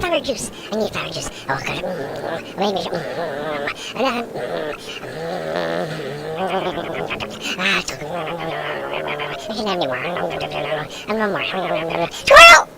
flower juice. I need flower juice. Oh, God. Wait I can have any more. And one more. Squirrel!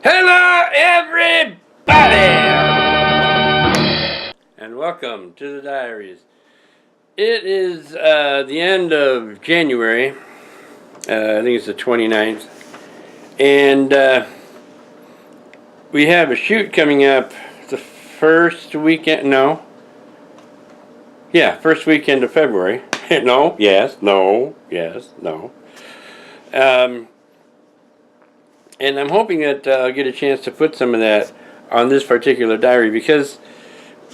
Hello, everybody! And welcome to the diaries. It is the end of January. I think it's the 29th. And we have a shoot coming up the first weekend. No. Yeah, first weekend of February. No, yes, no, yes, no. And I'm hoping that I'll get a chance to put some of that on this particular diary because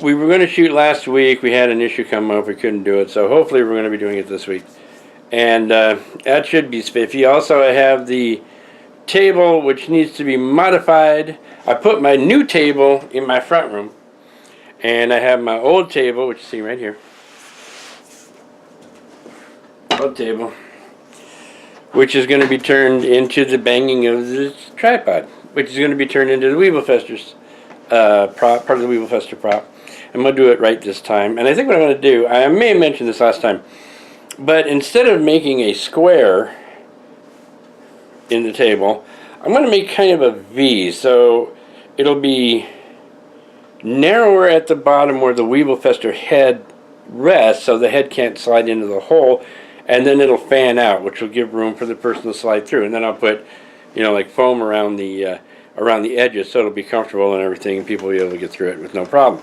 we were going to shoot last week. We had an issue come up. We couldn't do it. So hopefully we're going to be doing it this week. And that should be spiffy. Also, I have the table which needs to be modified. I put my new table in my front room. And I have my old table, which you see right here. Old table. Which is going to be turned into the banging of the tripod. Which is going to be turned into the Weeblefester's prop, part of the Weeblefester prop. I'm going to do it right this time. And I think what I'm going to do, I may have mentioned this last time, but instead of making a square in the table, I'm going to make kind of a V. So it'll be narrower at the bottom where the Weeblefester head rests, so the head can't slide into the hole, and then it'll fan out, which will give room for the person to slide through. And then I'll put, like foam around the edges, so it'll be comfortable and everything, and people will be able to get through it with no problem.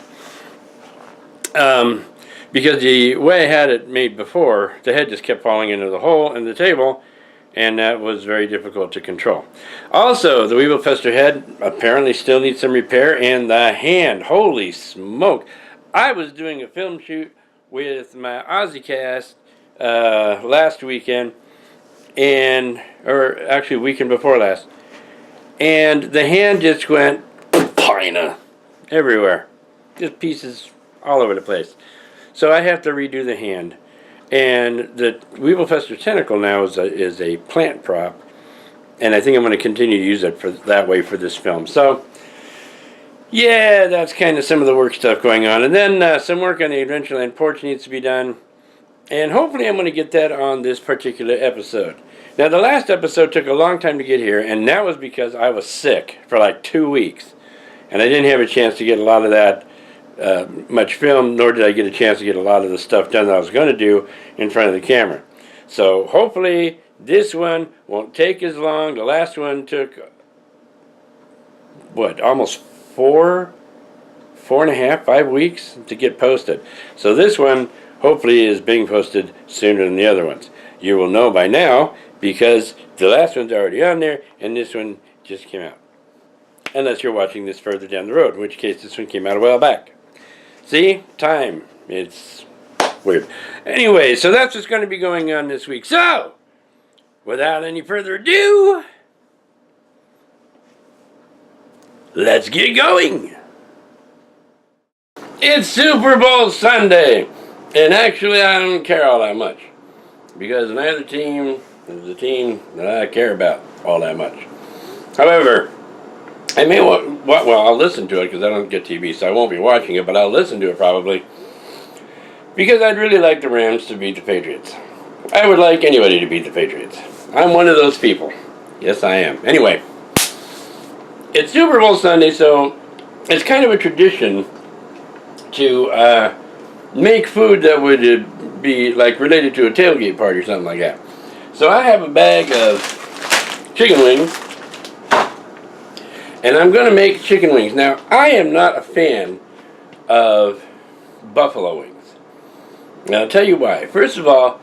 Because the way I had it made before, the head just kept falling into the hole in the table, and that was very difficult to control. Also, the Weeblefester head apparently still needs some repair, and the hand, holy smoke. I was doing a film shoot with my OzzyCast last weekend, or actually weekend before last, and the hand just went pina everywhere, just pieces all over the place. So I have to redo the hand, and the Weeblefester tentacle now is a plant prop, and I think I'm going to continue to use it that way for this film. So yeah, that's kind of some of the work stuff going on, and then some work on the Adventureland porch needs to be done. And hopefully I'm going to get that on this particular episode. Now, the last episode took a long time to get here, and that was because I was sick for like 2 weeks. And I didn't have a chance to get a lot of that much film, nor did I get a chance to get a lot of the stuff done that I was going to do in front of the camera. So hopefully this one won't take as long. The last one took, almost 5 weeks to get posted. So this one hopefully is being posted sooner than the other ones. You will know by now because the last one's already on there and this one just came out. Unless you're watching this further down the road, in which case this one came out a while back. See? Time. It's weird. Anyway, so that's what's going to be going on this week. So, without any further ado, let's get going. It's Super Bowl Sunday. And actually, I don't care all that much. Because neither team is a team that I care about all that much. However, I may I'll listen to it because I don't get TV, so I won't be watching it, but I'll listen to it probably. Because I'd really like the Rams to beat the Patriots. I would like anybody to beat the Patriots. I'm one of those people. Yes, I am. Anyway, it's Super Bowl Sunday, so it's kind of a tradition to make food that would be like related to a tailgate party or something like that. So I have a bag of chicken wings, and I'm going to make chicken wings. Now, I am not a fan of buffalo wings. Now, I'll tell you why. First of all,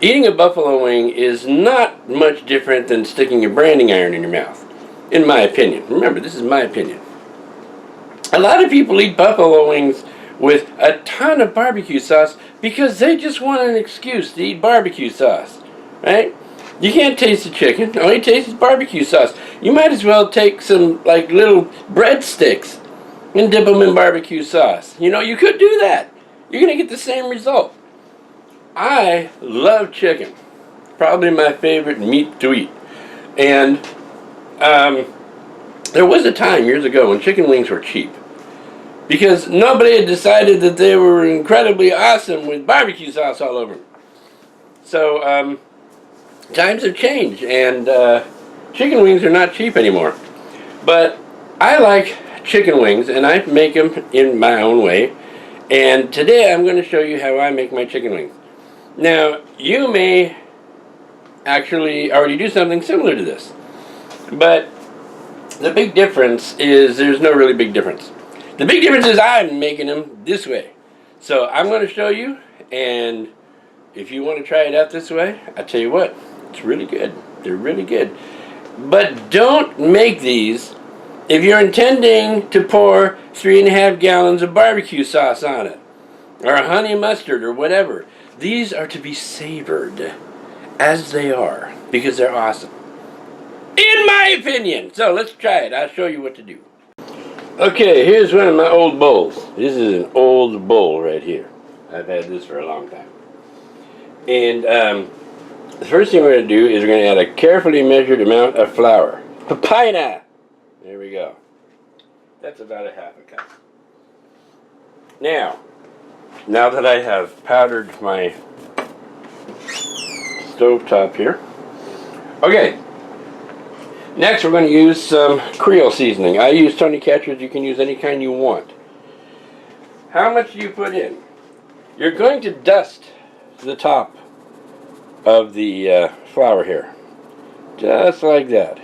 eating a buffalo wing is not much different than sticking a branding iron in your mouth, in my opinion. Remember, this is my opinion. A lot of people eat buffalo wings with a ton of barbecue sauce because they just want an excuse to eat barbecue sauce, right? You can't taste the chicken. All you taste is barbecue sauce. You might as well take some like little breadsticks and dip them in barbecue sauce. You know, you could do that. You're going to get the same result. I love chicken. Probably my favorite meat to eat. And there was a time years ago when chicken wings were cheap. Because nobody had decided that they were incredibly awesome with barbecue sauce all over them. So, times have changed, and chicken wings are not cheap anymore. But I like chicken wings, and I make them in my own way. And today I'm going to show you how I make my chicken wings. Now, you may actually already do something similar to this. But the big difference is there's no really big difference. The big difference is I'm making them this way. So I'm going to show you, and if you want to try it out this way, I tell you what, it's really good. They're really good. But don't make these if you're intending to pour 3.5 gallons of barbecue sauce on it, or honey mustard, or whatever. These are to be savored as they are, because they're awesome. In my opinion. So let's try it. I'll show you what to do. Okay, here's one of my old bowls. This is an old bowl right here. I've had this for a long time. And the first thing we're going to do is we're going to add a carefully measured amount of flour. Papaya! There we go. That's about a half a cup. Now that I have powdered my stovetop here. Okay. Next, we're going to use some Creole seasoning. I use Tony Catcher's. You can use any kind you want. How much do you put in? You're going to dust the top of the flour here. Just like that.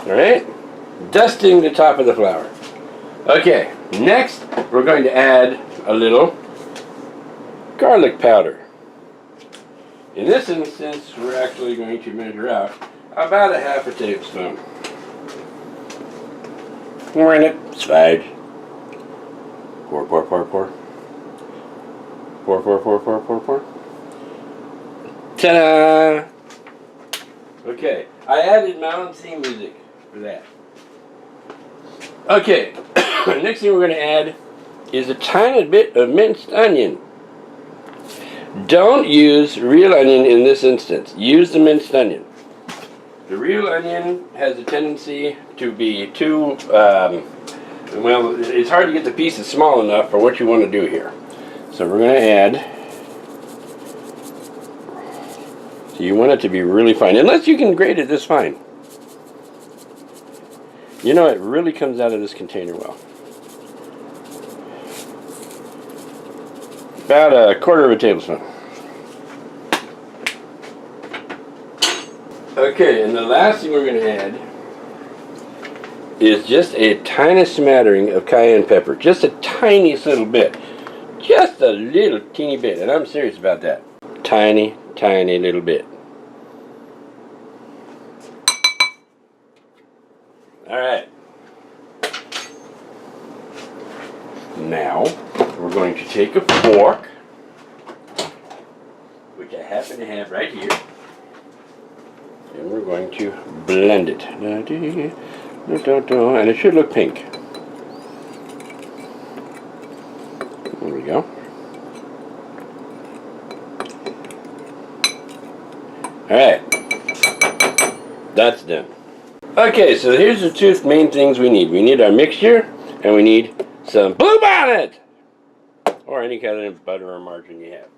Alright? Dusting the top of the flour. Okay, next we're going to add a little garlic powder. In this instance, we're actually going to measure out about a half a tablespoon. Pour in it. It's fine. Pour, pour, pour, pour. Pour, pour, pour, pour, pour, pour. Ta-da! Okay, I added my own theme music for that. Okay, next thing we're going to add is a tiny bit of minced onion. Don't use real onion in this instance. Use the minced onion. The real onion has a tendency to be too, well, it's hard to get the pieces small enough for what you want to do here. So we're going to add, so you want it to be really fine, unless you can grate it this fine. You know, it really comes out of this container well. About a quarter of a tablespoon. Okay, and the last thing we're going to add is just a tiny smattering of cayenne pepper. Just a tiniest little bit. Just a little teeny bit, and I'm serious about that. Tiny, tiny little bit. Alright. Now, we're going to take a fork, which I happen to have right here, and we're going to blend it. And it should look pink. There we go. Alright. That's done. Okay, so here's the two main things we need. We need our mixture, and we need some Bluebonnet! Or any kind of butter or margarine you have.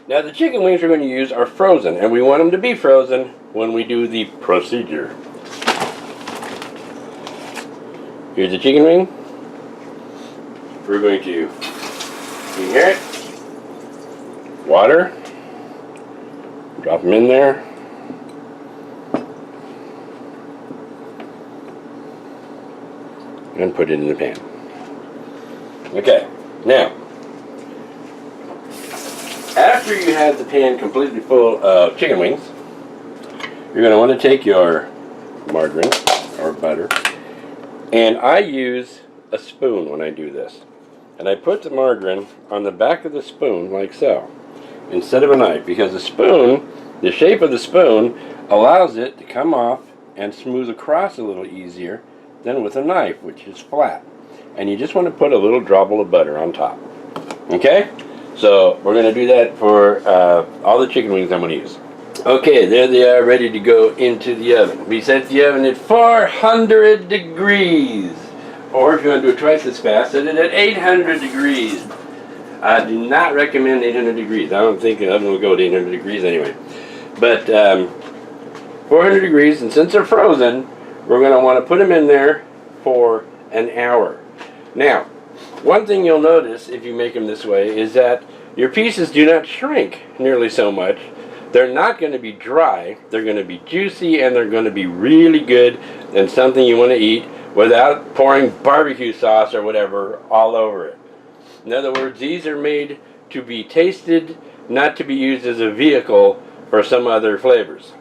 Now the chicken wings we're going to use are frozen, and we want them to be frozen when we do the procedure. Here's the chicken wing. We're going to heat it. Water. Drop them in there. And put it in the pan. Okay, now, after you have the pan completely full of chicken wings, you're going to want to take your margarine or butter, and I use a spoon when I do this. And I put the margarine on the back of the spoon like so. instead of a knife, because the spoon, the shape of the spoon, allows it to come off and smooth across a little easier than with a knife, which is flat. And you just want to put a little drobble of butter on top. Okay? So we're going to do that for all the chicken wings I'm going to use. Okay, there they are, ready to go into the oven. We set the oven at 400 degrees. Or if you want to do it twice as fast, set it at 800 degrees. I do not recommend 800 degrees. I don't think the oven will go to 800 degrees anyway. But 400 degrees, and since they're frozen, we're going to want to put them in there for an hour. Now, one thing you'll notice if you make them this way is that your pieces do not shrink nearly so much. They're not going to be dry. They're going to be juicy, and they're going to be really good and something you want to eat without pouring barbecue sauce or whatever all over it. In other words, these are made to be tasted, not to be used as a vehicle for some other flavors.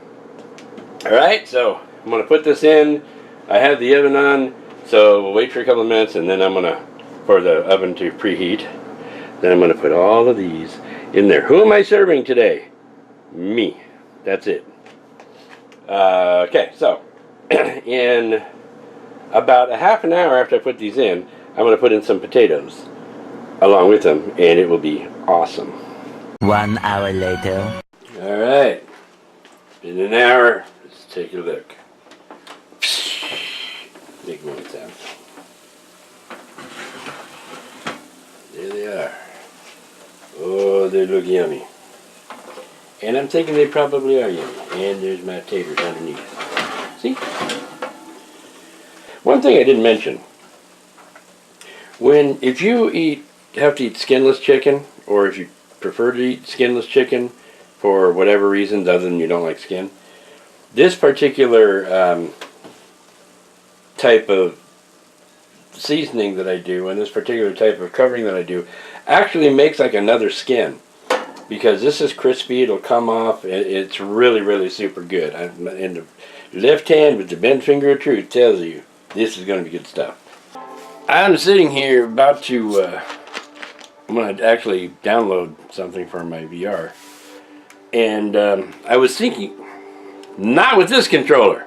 Alright, so I'm going to put this in. I have the oven on, so we'll wait for a couple of minutes, and then I'm going to, for the oven to preheat, then I'm going to put all of these in there. Who am I serving today? Me. That's it. Okay, so in about a half an hour after I put these in, I'm going to put in some potatoes along with them, and it will be awesome. 1 hour later. Alright, in an hour, let's take a look. Big one sound. There they are. Oh, they look yummy. And I'm thinking they probably are yummy. And there's my taters underneath. See? One thing I didn't mention. If you have to eat skinless chicken, or if you prefer to eat skinless chicken for whatever reasons other than you don't like skin, this particular type of seasoning that I do and this particular type of covering that I do actually makes like another skin. Because this is crispy, it'll come off, it's really, really super good. And the left hand with the bent finger of truth tells you this is going to be good stuff. I'm sitting here about to, I'm going to actually download something for my VR. And I was thinking, not with this controller.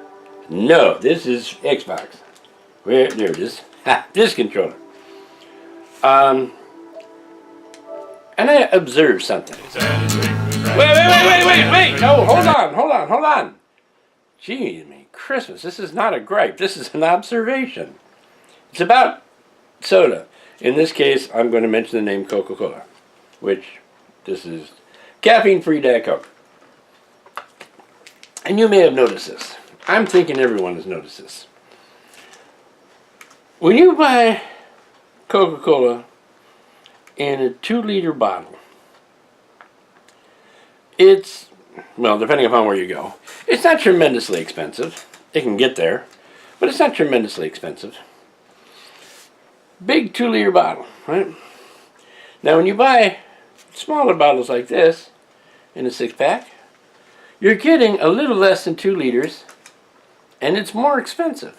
No, this is Xbox. There it is. Ha, this controller. And I observed something. Wait! No, hold on. Gee, Christmas, this is not a gripe. This is an observation. It's about soda. In this case, I'm going to mention the name Coca-Cola, which this is caffeine-free Diet Coke. And you may have noticed this. I'm thinking everyone has noticed this. When you buy Coca-Cola in a 2-liter bottle, it's, well, depending upon where you go, it's not tremendously expensive. It can get there, but it's not tremendously expensive. Big 2-liter bottle, right? Now when you buy smaller bottles like this in a 6-pack, you're getting a little less than 2 liters, and it's more expensive.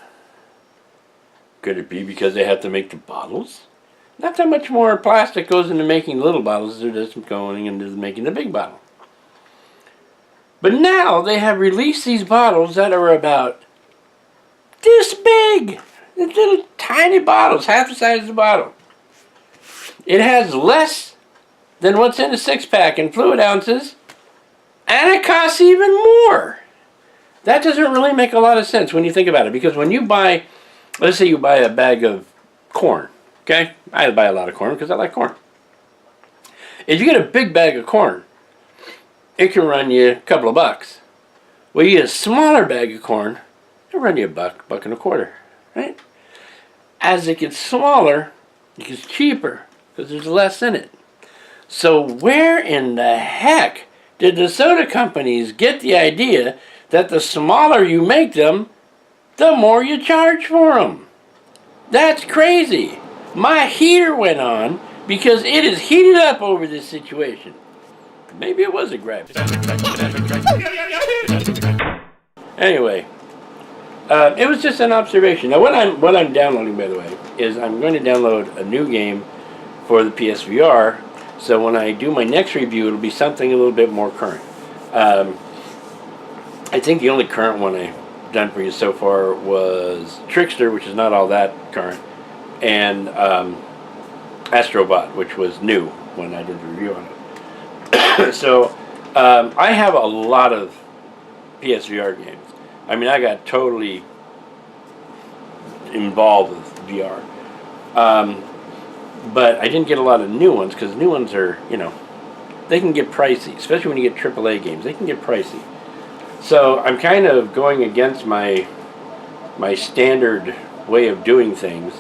Could it be because they have to make the bottles? Not that much more plastic goes into making little bottles as there does going into making the big bottle. But now they have released these bottles that are about this big. Little tiny bottles, half the size of the bottle. It has less than what's in a 6-pack in fluid ounces, and it costs even more. That doesn't really make a lot of sense when you think about it, because when you buy, let's say you buy a bag of corn, okay? I buy a lot of corn because I like corn. If you get a big bag of corn, it can run you a couple of bucks. Well, you get a smaller bag of corn, it'll run you $1, $1.25, right? As it gets smaller, it gets cheaper because there's less in it. So where in the heck did the soda companies get the idea that the smaller you make them, the more you charge for them? That's crazy. My heater went on because it is heated up over this situation. Maybe it was a gripe. Anyway, it was just an observation. Now, what I'm downloading, by the way, is I'm going to download a new game for the PSVR So when I do my next review, it'll be something a little bit more current. I think the only current one I've done for you so far was Trickster, which is not all that current, and Astrobot, which was new when I did the review on it. So I have a lot of PSVR games. I mean, I got totally involved with VR. But I didn't get a lot of new ones because new ones are, they can get pricey, especially when you get AAA games. They can get pricey. So I'm kind of going against my standard way of doing things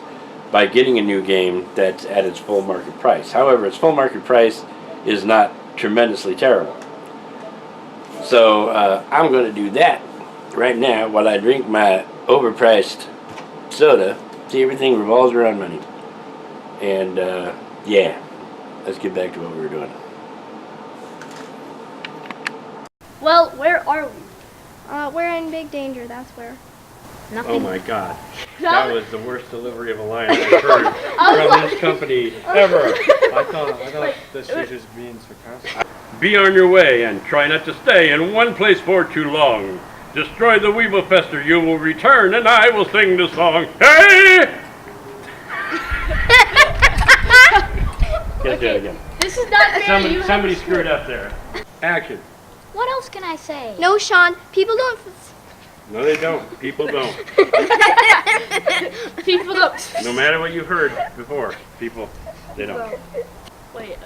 by getting a new game that's at its full market price. However, its full market price is not tremendously terrible. So I'm going to do that right now while I drink my overpriced soda. See, everything revolves around money. And yeah, let's get back to what we were doing. Well, where are we? We're in big danger, that's where. Nothing. Oh my God. That was the worst delivery of a line I've heard from this company ever. I thought this was just being sarcastic. Be on your way and try not to stay in one place for too long. Destroy the Weeblefester, you will return and I will sing the song. Hey! Can't do it again. This is not fair. Somebody screwed up there. Action. What else can I say? No, Sean, people don't. No, they don't. People don't. People don't. No matter what you've heard before, people, they don't. Wait,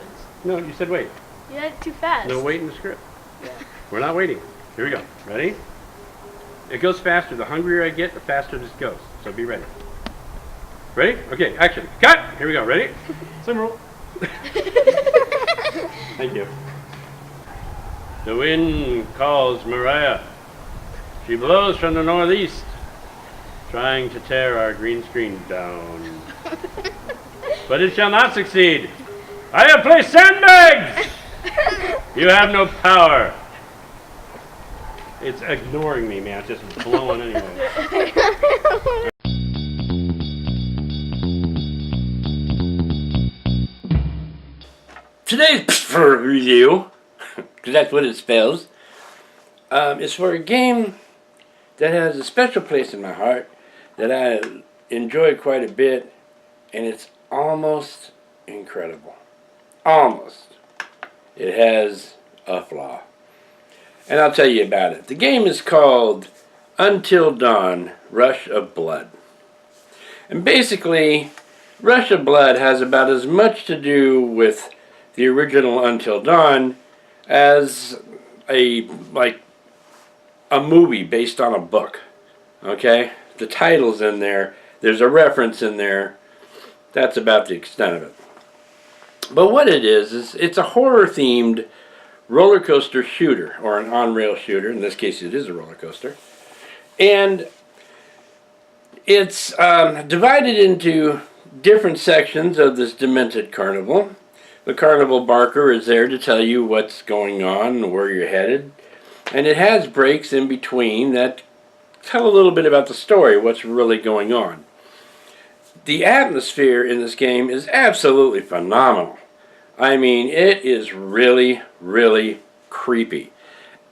No, you said wait. you did it too fast. No, wait in the script. We're not waiting. Here we go. Ready? It goes faster. The hungrier I get, the faster this goes. So be ready. Ready? Okay, action. Cut! Here we go. Ready? Same rule. Thank you. The wind calls Mariah. She blows from the northeast, trying to tear our green screen down. But it shall not succeed. I have placed sandbags! You have no power. It's ignoring me, man. It's just blowing anyway. Today's review, because that's what it spells, is for a game that has a special place in my heart that I enjoy quite a bit, and it's almost incredible. Almost. It has a flaw. And I'll tell you about it. The game is called Until Dawn, Rush of Blood. And basically, Rush of Blood has about as much to do with the original Until Dawn as a movie based on a book. Okay? The title's in there. There's a reference in there. That's about the extent of it. But what it is it's a horror-themed roller coaster shooter, or an on-rail shooter. In this case, it is a roller coaster. And it's divided into different sections of this demented carnival. The carnival barker is there to tell you what's going on and where you're headed. And it has breaks in between that tell a little bit about the story, what's really going on. The atmosphere in this game is absolutely phenomenal. I mean, it is really, really creepy.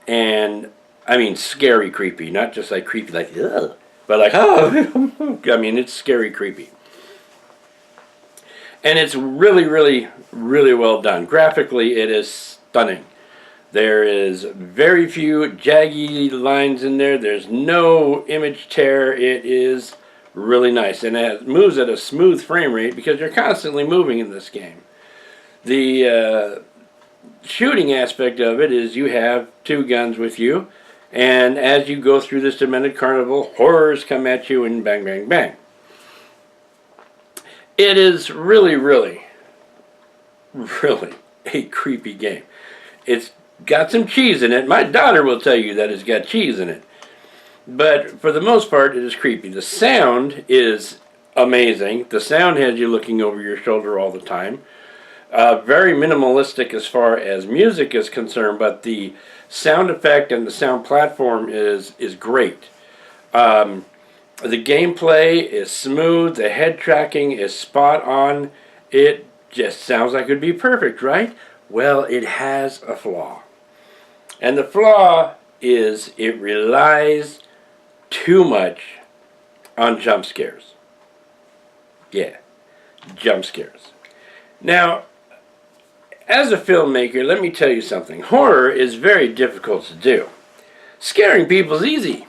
And, I mean, scary creepy. Not just like creepy, like, ugh. But like, oh, I mean, it's scary creepy. And it's really, really, really well done. Graphically, it is stunning. There is very few jaggy lines in there. There's no image tear. It is really nice. And it moves at a smooth frame rate because you're constantly moving in this game. The shooting aspect of it is you have two guns with you. And as you go through this demented carnival, horrors come at you and bang, bang, bang. It is really, really, really a creepy game. It's got some cheese in it. My daughter will tell you that it's got cheese in it. But for the most part, it is creepy. The sound is amazing. The sound has you looking over your shoulder all the time. Very minimalistic as far as music is concerned, but the sound effect and the sound platform is great. The gameplay is smooth. The head tracking is spot on. It Just sounds like it would be perfect, right? Well, it has a flaw. And the flaw is it relies too much on jump scares. Yeah, jump scares. Now, as a filmmaker, let me tell you something. Horror is very difficult to do. Scaring people is easy.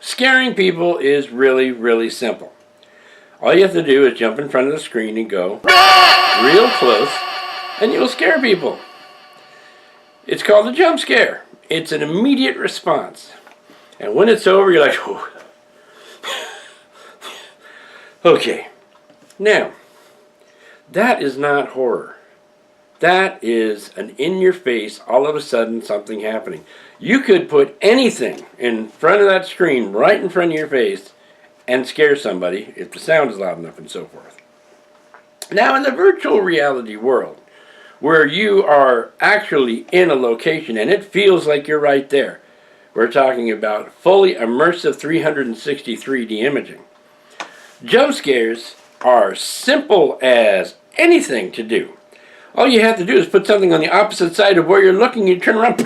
Scaring people is really, really simple. All you have to do is jump in front of the screen and go real close, and you'll scare people. It's called a jump scare. It's an immediate response. And when it's over, you're like, oh. Okay. Now, that is not horror. That is an in-your-face, all of a sudden, something happening. You could put anything in front of that screen, right in front of your face, and scare somebody if the sound is loud enough and so forth. Now, in the virtual reality world, where you are actually in a location and it feels like you're right there, we're talking about fully immersive 360 3D imaging. Jump scares are simple as anything to do. All you have to do is put something on the opposite side of where you're looking, you turn around,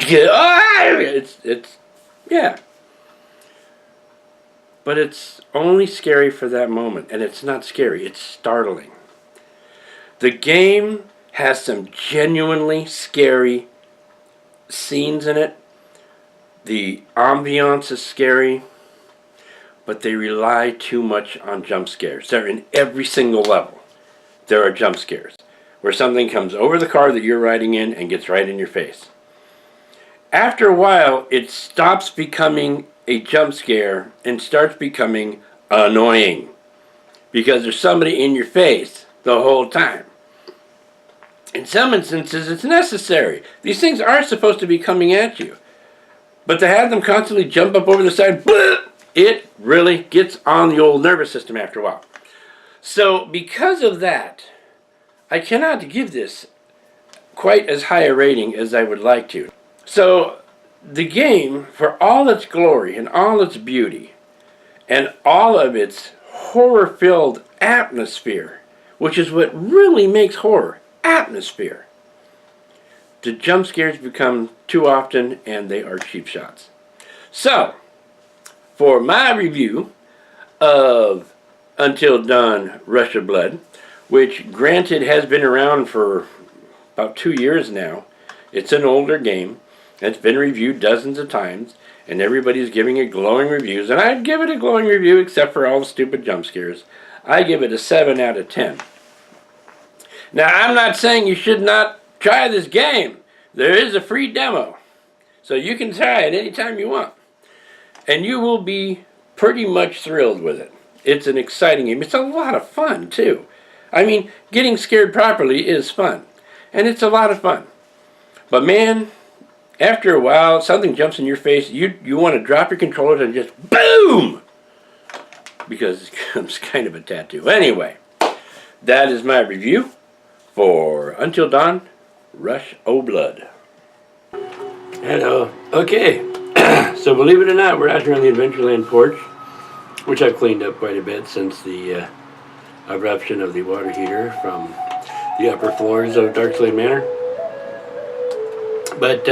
yeah. But it's only scary for that moment, and it's not scary, it's startling. The game has some genuinely scary scenes in it. The ambiance is scary, but they rely too much on jump scares. They're in every single level. There are jump scares, where something comes over the car that you're riding in and gets right in your face. After a while, it stops becoming a jump scare and starts becoming annoying, because there's somebody in your face the whole time. In some instances, it's necessary. These things are supposed to be coming at you. But to have them constantly jump up over the side, it really gets on the old nervous system after a while. So because of that, I cannot give this quite as high a rating as I would like to. So the game, for all its glory and all its beauty, and all of its horror-filled atmosphere, which is what really makes horror, atmosphere, the jump scares become too often and they are cheap shots. So, for my review of Until Dawn Rush of Blood, which granted has been around for about 2 years now, it's an older game, it's been reviewed dozens of times, and everybody's giving it glowing reviews, and I'd give it a glowing review except for all the stupid jump scares. I give it a 7 out of 10. Now, I'm not saying you should not try this game. There is a free demo, so you can try it anytime you want. And you will be pretty much thrilled with it. It's an exciting game. It's a lot of fun, too. I mean, getting scared properly is fun. And it's a lot of fun. But man, after a while, something jumps in your face, you want to drop your controllers and just BOOM! Because it becomes kind of a tattoo. Anyway, that is my review for Until Dawn Rush of Blood. Hello. Okay. So believe it or not, we're out here on the Adventureland porch, which I've cleaned up quite a bit since the eruption of the water heater from the upper floors of Darkslade Manor. But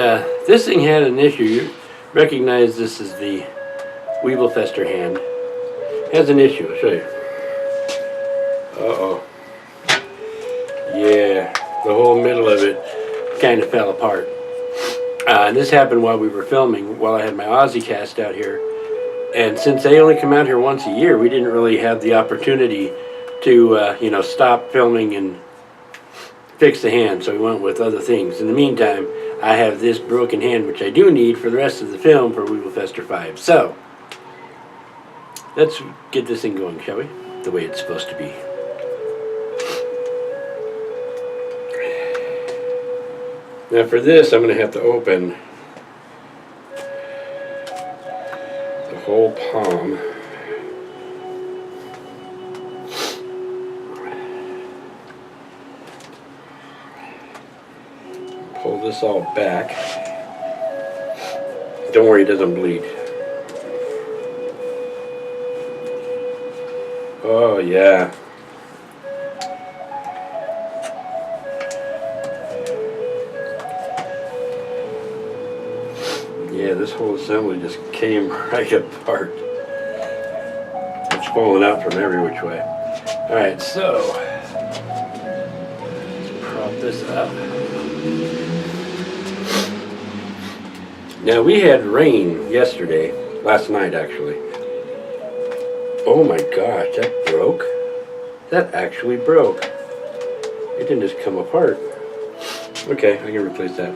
this thing had an issue. You recognize this is the Weeblefester hand. It has an issue. I'll show you. Uh-oh. Yeah, the whole middle of it kind of fell apart. And this happened while we were filming, while I had my Aussie cast out here. And since they only come out here once a year, we didn't really have the opportunity to, stop filming and fix the hand. So we went with other things. In the meantime, I have this broken hand, which I do need for the rest of the film for Weeblefester 5. So, let's get this thing going, shall we? The way it's supposed to be. Now for this, I'm going to have to open the whole palm. Pull this all back. Don't worry, it doesn't bleed. Oh yeah. whole assembly just came right apart. It's falling out from every which way. Alright, so let's prop this up. Now we had rain yesterday, last night actually. Oh my gosh, that broke. That actually broke. It didn't just come apart. Okay, I can replace that.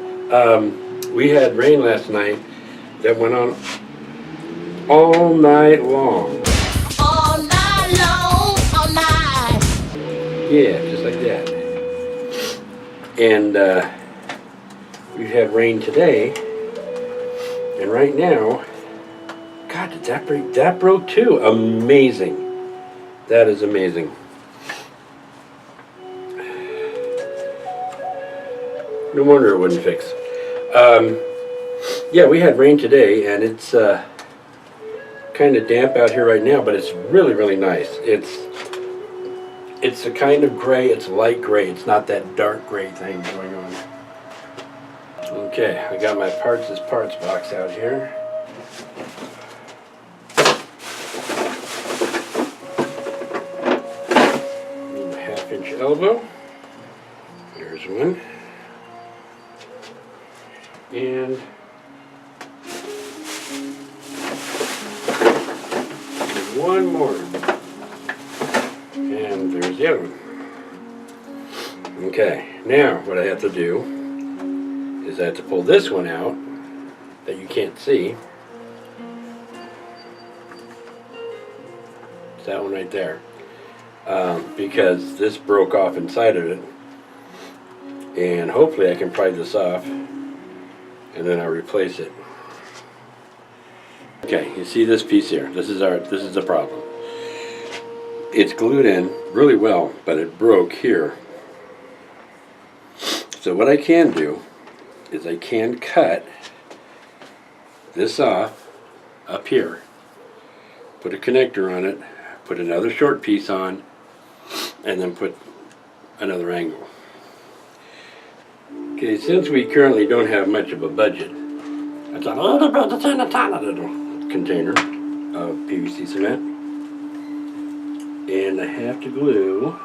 We had rain last night that went on all night long. All night long, all night. Yeah, just like that. And we had rain today, and right now, God, did that break? That broke too. Amazing. That is amazing. No wonder it wouldn't fix. Yeah, we had rain today, and it's kind of damp out here right now, but it's really, really nice. It's a kind of gray. It's light gray. It's not that dark gray thing going on. Okay, I got my parts box out here. Need a 1/2-inch elbow. There's one. And one more. And there's the other one. Okay, now what I have to do is I have to pull this one out that you can't see. It's that one right there. Because this broke off inside of it. And hopefully I can pry this off and then I'll replace it. Okay, you see this piece here? This is the problem. It's glued in really well, but it broke here. So what I can do is I can cut this off up here, put a connector on it, put another short piece on, and then put another angle. Okay, since we currently don't have much of a budget, I thought, oh, about a little container of PVC cement. And I have to glue,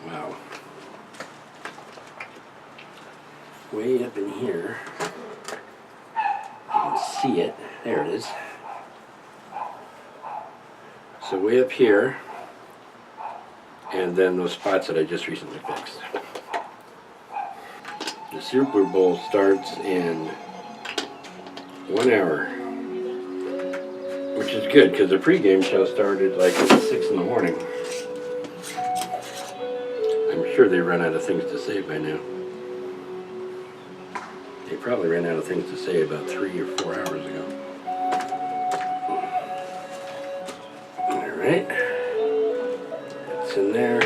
wow, way up in here. You can see it. There it is. So way up here. And then those spots that I just recently fixed. The Super Bowl starts in 1 hour, which is good because the pregame show started like at 6 in the morning. I'm sure they run out of things to say by now. They probably ran out of things to say about 3 or 4 hours ago. All right. In there.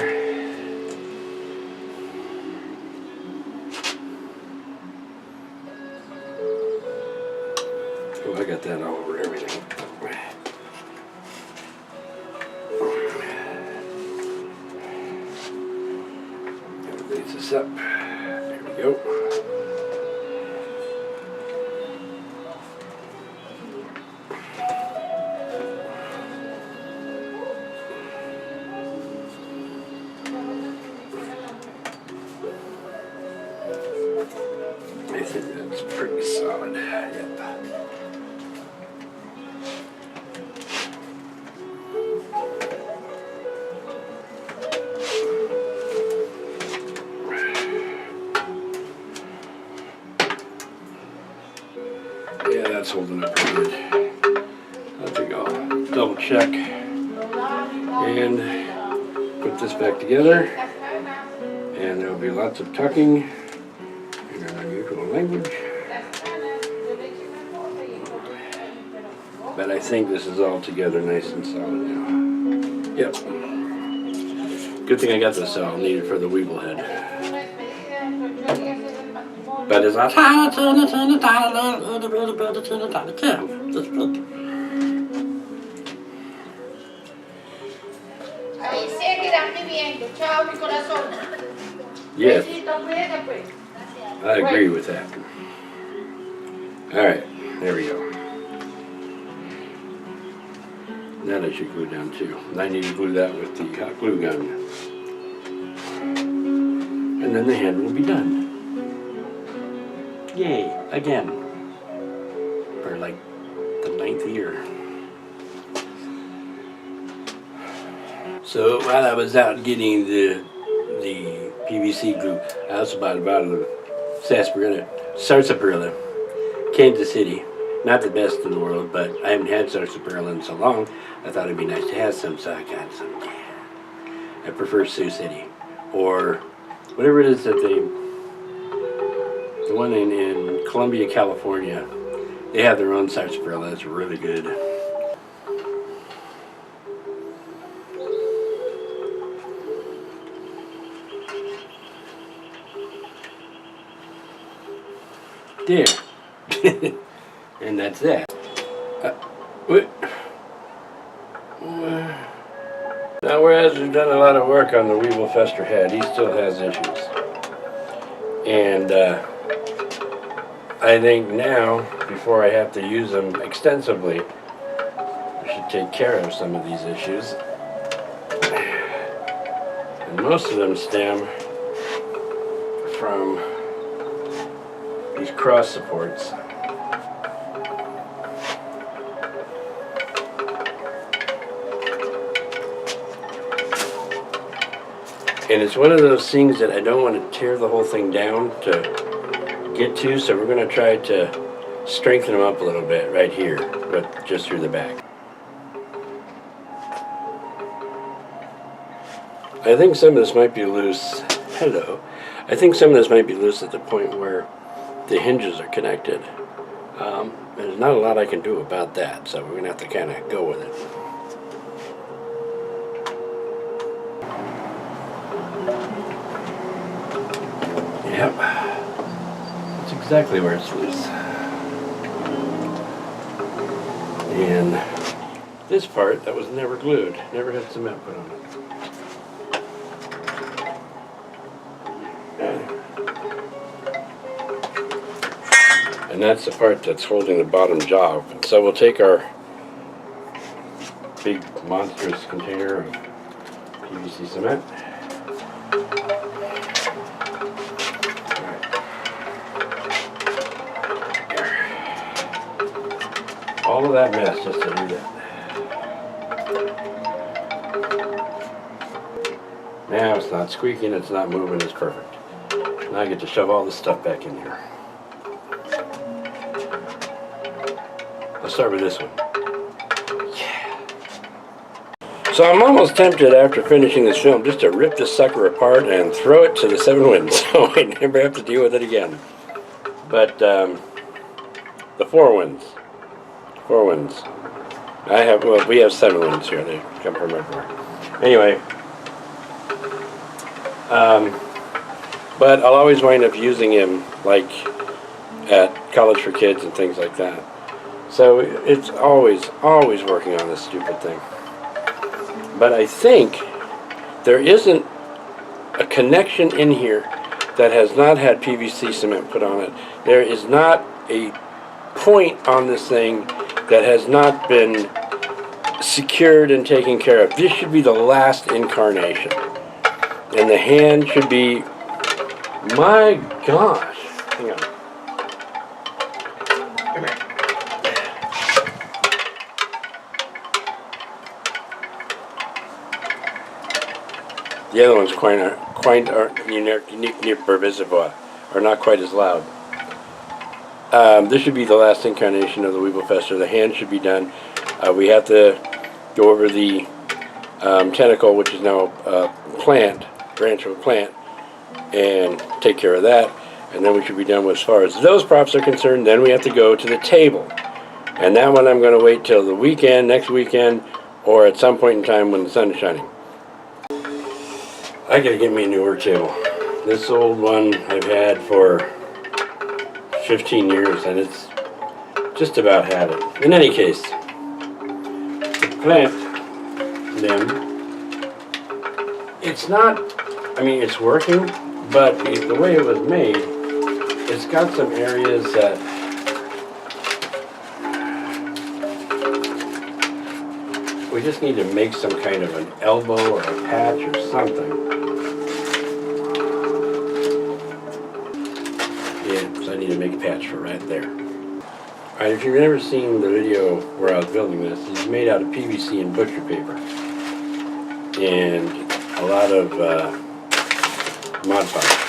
Oh, I got that all over everything. Gotta raise this up. There we go. I think that's pretty solid. Yep. Yeah, that's holding up pretty good. I think I'll double check and put this back together. And there will be lots of tucking. Language. But I think this is all together nice and solid now. Yep. Good thing I got this all needed for the Weeble head. But it's not. Yes. I agree with that. Alright, there we go. That I should glue down too. And I need to glue that with the hot glue gun. And then the hand will be done. Yay, again. For like the 9th year. So while I was out getting the PVC glue, I also bought a bottle of sarsaparilla, Kansas City. Not the best in the world, but I haven't had sarsaparilla in so long. I thought it'd be nice to have some, so I got some. I prefer Sioux City, or whatever it is that the one in Columbia, California. They have their own sarsaparilla. It's really good. There. And that's that. Now, whereas we've done a lot of work on the Weevil Fester head, he still has issues. And I think now, before I have to use them extensively, I should take care of some of these issues. And most of them stem from these cross supports. And it's one of those things that I don't want to tear the whole thing down to get to, so we're going to try to strengthen them up a little bit right here, but just through the back. I think some of this might be loose. Hello. I think some of this might be loose at the point where the hinges are connected. There's not a lot I can do about that, so we're going to have to kind of go with it. Yep, that's exactly where it's loose. And this part that was never glued, never had cement put on it. And that's the part that's holding the bottom jaw open. So we'll take our big monstrous container of PVC cement. All of that mess just to do that. Now it's not squeaking, it's not moving, it's perfect. Now I get to shove all this stuff back in here. Let's start with this one. Yeah. So I'm almost tempted after finishing this film just to rip this sucker apart and throw it to the 7 winds so I never have to deal with it again. But the 4 winds. 4 winds. We have 7 winds here. They come from everywhere. Anyway. But I'll always wind up using him, like, at College for Kids and things like that. So it's always working on this stupid thing. But I think there isn't a connection in here that has not had PVC cement put on it. There is not a point on this thing that has not been secured and taken care of. This should be the last incarnation. And the hand should be, my gosh. Hang on. Come here. The other ones are not quite as loud. This should be the last incarnation of the Weevil Fester. The hand should be done. We have to go over the tentacle, which is now a branch of a plant, and take care of that. And then we should be done with, as far as those props are concerned. Then we have to go to the table. And that one I'm going to wait till the weekend, next weekend, or at some point in time when the sun is shining. I gotta get me a newer table. This old one I've had for 15 years and it's just about had it. In any case, the plant limb, it's not, I mean it's working, but the way it was made, it's got some areas that we just need to make some kind of an elbow or a patch or something. Yeah, so I need to make a patch for right there. Alright, if you've never seen the video where I was building this, it's made out of PVC and butcher paper. And a lot of Mod Podge.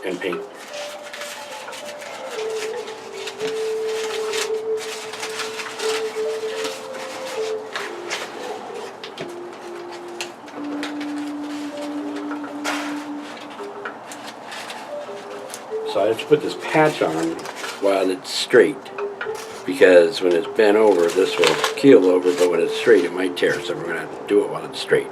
And paint. So I have to put this patch on while it's straight, because when it's bent over this will keel over, but when it's straight it might tear, so we're going to have to do it while it's straight.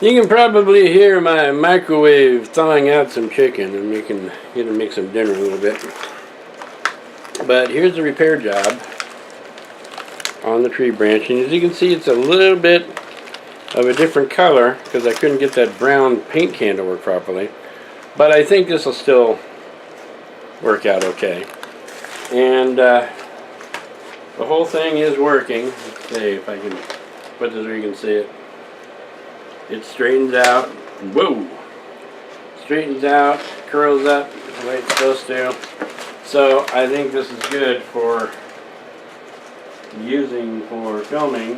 You can probably hear my microwave thawing out some chicken and gonna make some dinner a little bit. But here's the repair job on the tree branch, and as you can see, it's a little bit of a different color because I couldn't get that brown paint can to work properly. But I think this will still work out okay. And the whole thing is working. Let's see if I can put this where you can see it. It straightens out. Whoa! Straightens out, curls up the way it's supposed to. So I think this is good for using for filming.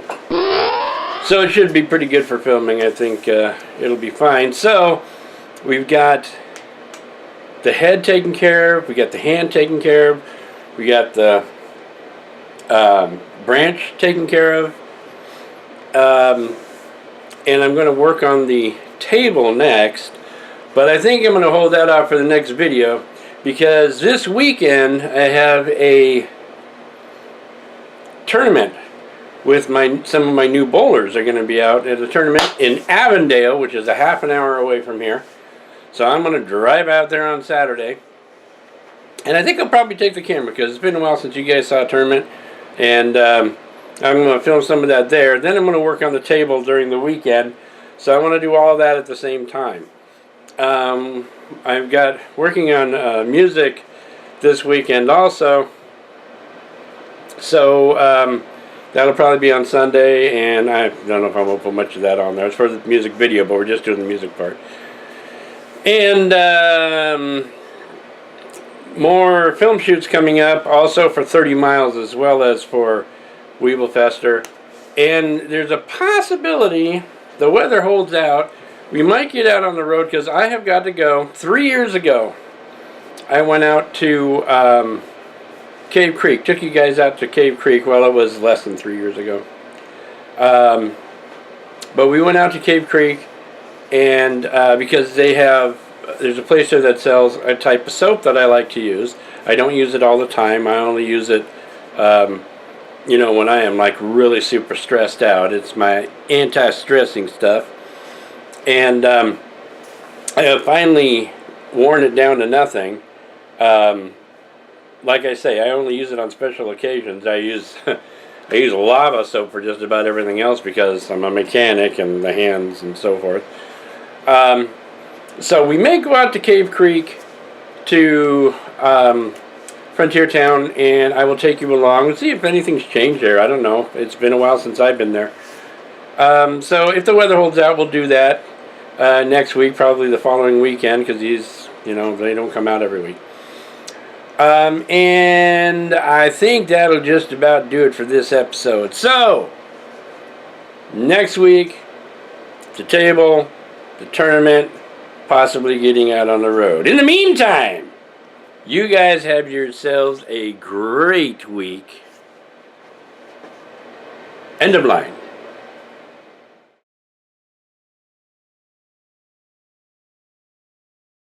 So it should be pretty good for filming. I think it'll be fine. So we've got the head taken care of. We got the hand taken care of. We got the branch taken care of. And I'm going to work on the table next, but I think I'm going to hold that off for the next video because this weekend I have a tournament with some of my new bowlers are going to be out at a tournament in Avondale, which is a half an hour away from here. So I'm going to drive out there on Saturday, and I think I'll probably take the camera because it's been a while since you guys saw a tournament, and I'm going to film some of that there. Then I'm going to work on the table during the weekend. So I want to do all of that at the same time. I've got working on music this weekend also. So that'll probably be on Sunday. And I don't know if I'm going to put much of that on there. It's for the music video, but we're just doing the music part. And more film shoots coming up also for 30 miles as well as for Weeblefester, and there's a possibility the weather holds out. We might get out on the road because I have got to go. 3 years ago, I went out to Cave Creek. Took you guys out to Cave Creek. Well, it was less than 3 years ago. But we went out to Cave Creek, and because there's a place there that sells a type of soap that I like to use. I don't use it all the time. I only use it, when I am like really super stressed out. It's my anti-stressing stuff. And I have finally worn it down to nothing. Like I say, I only use it on special occasions. I use lava soap for just about everything else because I'm a mechanic and the hands and so forth. So we may go out to Cave Creek to Frontier Town, and I will take you along and see if anything's changed there. I don't know. It's been a while since I've been there. So if the weather holds out, we'll do that next week, probably the following weekend, because they don't come out every week. And I think that'll just about do it for this episode. So, next week, the table, the tournament, possibly getting out on the road. In the meantime, you guys have yourselves a great week. End of line.